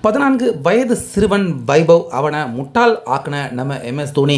14 வயது சிறுவன் வைபவ் அவனை முட்டாள் ஆக்கின நம்ம எம்எஸ் தோனி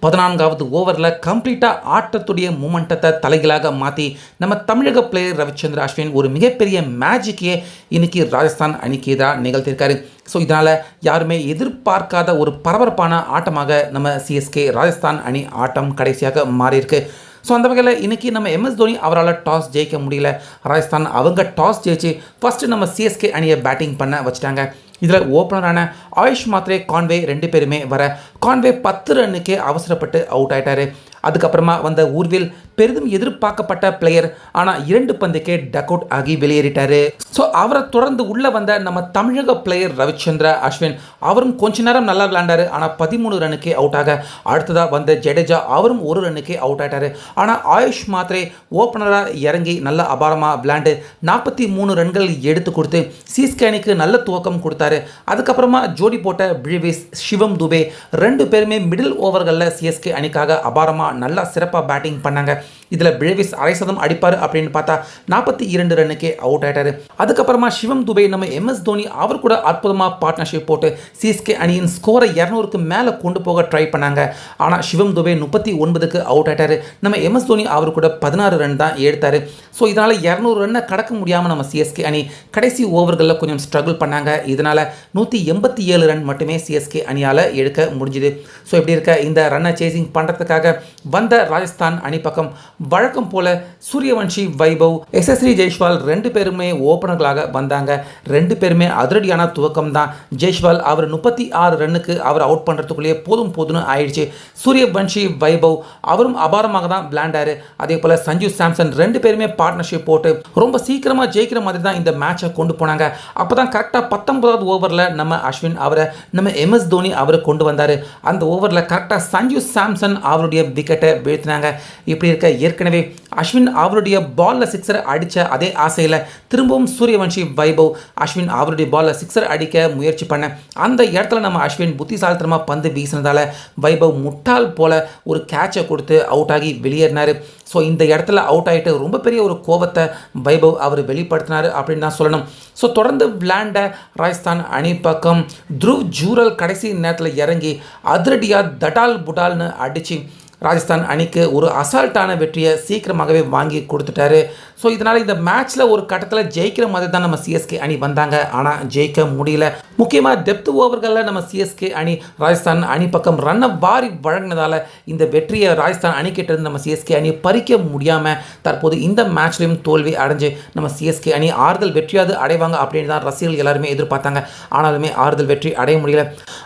14வது ஓவரில் கம்ப்ளீட்டாக ஆட்டத்துடைய மூமெண்டத்தை தலைகளாக மாற்றி நம்ம தமிழக பிளேயர் ரவிச்சந்திரன் அஸ்வின் ஒரு மிகப்பெரிய மேஜிக்கையே இன்னைக்கு ராஜஸ்தான் அணிக்கு எதிராக நிகழ்த்தியிருக்காரு. ஸோ இதனால் யாருமே எதிர்பார்க்காத ஒரு பரபரப்பான ஆட்டமாக நம்ம சிஎஸ்கே ராஜஸ்தான் அணி ஆட்டம் கடைசியாக மாறியிருக்கு. ஸோ அந்த வகையில் இன்றைக்கி நம்ம எம்எஸ் தோனி அவரால் டாஸ் ஜெயிக்க முடியல. ராஜஸ்தான் அவங்க டாஸ் ஜெயிச்சு ஃபஸ்ட்டு நம்ம சிஎஸ்கே அணியை பேட்டிங் பண்ண வச்சுட்டாங்க. இதில் ஓப்பனரான ஆயுஷ் மாத்ரே, கான்வே ரெண்டு பேருமே வர கான்வே 10 ரன்னுக்கே அவசரப்பட்டு அவுட் ஆயிட்டாரு. அதுக்கப்புறமா வந்த ஊர்வில் பெரிதும் எதிர்பார்க்கப்பட்ட பிளேயர் ஆனால் 2 பந்துக்கே டக் அவுட் ஆகி வெளியேறிட்டாரு. ஸோ அவரை தொடர்ந்து உள்ளே வந்த நம்ம தமிழக பிளேயர் ரவிச்சந்திரன் அஸ்வின் அவரும் கொஞ்ச நேரம் நல்லா விளையாண்டாரு. ஆனால் 13 ரன்னுக்கே அவுட் ஆக அடுத்ததாக வந்த ஜடேஜா அவரும் 1 ரன்னுக்கே அவுட் ஆயிட்டாரு. ஆனால் ஆயுஷ் மாத்ரே ஓப்பனராக இறங்கி நல்ல அபாரமாக விளையாண்டு 43 ரன்கள் எடுத்து கொடுத்து சிஎஸ்கே அணிக்கு நல்ல துவக்கம் கொடுத்தாரு. அதுக்கப்புறமா ஜோடி போட்ட பிரிவிஸ், சிவம் துபே ரெண்டு பேருமே மிடில் ஓவர்களில் சிஎஸ்கே அணிக்காக அபாரமாக நல்லா சிறப்பாக பேட்டிங் பண்ணாங்க. இதில் பிரிவிஸ் அரை சதம் அடிப்பார் அப்படின்னு பார்த்தா 42 ரன்னுக்கே அவுட் ஆயிட்டாரு. அதுக்கப்புறமா சிவம் துபே நம்ம எம்எஸ் தோனி அவர் கூட அற்புதமாக பார்ட்னர்ஷிப் போட்டு சிஎஸ்கே அணியின் ஸ்கோரை 200க்கு மேலே கொண்டு போக ட்ரை பண்ணாங்க. ஆனால் சிவம் துபே 39க்கு அவுட் ஆயிட்டாரு. நம்ம எம்எஸ் தோனி அவர் கூட 16 ரன் தான் எடுத்தார். ஸோ இதனால் 200 ரன்னை கடக்க முடியாமல் நம்ம சிஎஸ்கே அணி கடைசி ஓவர்களில் கொஞ்சம் ஸ்ட்ரகிள் பண்ணாங்க. இதனால் 187 ரன் மட்டுமே சிஎஸ்கே அணியால் எடுக்க முடிஞ்சுது. ஸோ இப்படி இருக்க இந்த ரன்னை சேசிங் பண்ணுறதுக்காக வந்த ராஜஸ்தான் அணி பக்கம் வழக்கம் போல சூரியவன்ஷி, வைபவ், யசஸ்வி ஜெய்ஸ்வால் ரெண்டு பேருமே ஓப்பனர்களாக வந்தாங்க. ரெண்டு பேருமே அதிரடியான துவக்கம் தான். ஜெய்ஸ்வால் அவர் 36 ரன்னுக்கு அவர் அவுட் பண்ணுறதுக்குள்ளேயே போதும்னு ஆயிடுச்சு. சூரியவன்ஷி, வைபவ் அவரும் அபாரமாக தான் விளையாண்டாரு. அதே போல் சஞ்சு சாம்சன் ரெண்டு பேருமே பார்ட்னர்ஷிப் போட்டு ரொம்ப சீக்கிரமாக ஜெயிக்கிற மாதிரி தான் இந்த மேட்சை கொண்டு போனாங்க. அப்போ தான் கரெக்டாக 19வது ஓவரில் நம்ம அஸ்வின் அவரை நம்ம எம்எஸ் தோனி அவரை கொண்டு வந்தார். அந்த ஓவரில் கரெக்டாக சஞ்சு சாம்சன் அவருடைய விக்கெட்டை வீழ்த்தினாங்க. இப்படி இருக்க ஏற்கனவே அஸ்வின் அவருடைய பாலில் சிக்ஸரை அடித்த அதே ஆசையில் திரும்பவும் சூரியவன்ஷி, வைபவ் அஸ்வின் அவருடைய பாலில் சிக்ஸர் அடிக்க முயற்சி பண்ண அந்த இடத்துல நம்ம அஸ்வின் புத்திசாலித்தனமாக பந்து வீசினதால் வைபவ் முட்டாள் போல ஒரு கேட்சை கொடுத்து அவுட் ஆகி வெளியேறினார். ஸோ இந்த இடத்துல அவுட் ஆகிட்டு ரொம்ப பெரிய ஒரு கோபத்தை வைபவ் அவர் வெளிப்படுத்தினார் அப்படின்னு தான் சொல்லணும். ஸோ தொடர்ந்து விளையாண்ட ராஜஸ்தான் அணி பக்கம் த்ருவ் ஜூரல் கடைசி நேரத்தில் இறங்கி அதிரடியாக தடால் புடால்னு அடித்து ராஜஸ்தான் அணிக்கு ஒரு அசால்ட்டான வெற்றியை சீக்கிரமாகவே வாங்கி கொடுத்துட்டாரு. ஸோ இதனால் இந்த மேட்ச்சில் ஒரு கட்டத்தில் ஜெயிக்கிற மாதிரி தான் நம்ம சிஎஸ்கே அணி வந்தாங்க. ஆனால் ஜெயிக்க முடியல. முக்கியமாக டெப்த் ஓவர்களில் நம்ம சிஎஸ்கே அணி ராஜஸ்தான் அணி பக்கம் ரன்னை வாரி வழங்கினதால் இந்த வெற்றியை ராஜஸ்தான் அணிக்கிட்ட இருந்து நம்ம சிஎஸ்கே அணி பறிக்க முடியாமல் தற்போது இந்த மேட்ச்லையும் தோல்வி அடைஞ்சு நம்ம சிஎஸ்கே அணி ஆறுதல் வெற்றியாவது அடைவாங்க அப்படின்னு தான் ரசிகர்கள் எல்லாருமே எதிர்பார்த்தாங்க. ஆனாலுமே ஆறுதல் வெற்றி அடைய முடியல.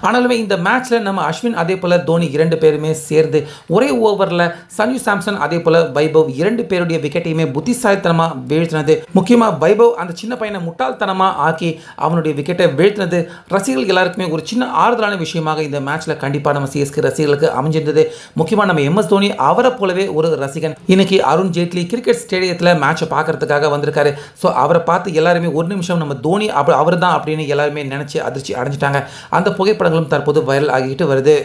ஆனாலுமே இந்த மேட்ச்சில் நம்ம அஸ்வின் அதே போல் தோனி 2 பேருமே சேர்ந்து ஒரே ஓவரில் சஞ்சு சாம்சன் அதே போல் வைபவ் 2 பேருடைய விக்கெட்டையுமே புத்திசாலித்தனமாக வீழ்த்தினது. முக்கியமாக வைபவ் அந்த சின்ன பையனை முட்டாள்தனமாக ஆக்கி அவனுடைய விக்கெட்டை வீழ்த்தினது ரசிகர்கள் எல்லாருக்குமே ஒரு சின்ன ஆறுதலான விஷயமாக இந்த மேட்ச்சில் கண்டிப்பாக நம்ம சிஎஸ்கே ரசிகர்களுக்கு அமைஞ்சிருந்தது. முக்கியமாக நம்ம எம்எஸ் தோனி அவரை போலவே ஒரு ரசிகன் இன்னைக்கு அருண் ஜேட்லி கிரிக்கெட் ஸ்டேடியத்தில் மேட்சை பார்க்கறதுக்காக வந்திருக்காரு. ஸோ அவரை பார்த்து எல்லாருமே ஒரு நிமிஷம் நம்ம தோனி அவர் தான் அப்படின்னு எல்லாருமே நினச்சி அதிர்ச்சி அடைஞ்சிட்டாங்க. அந்த புகைப்படங்களும் தற்போது வைரல் ஆகிட்டு வருது.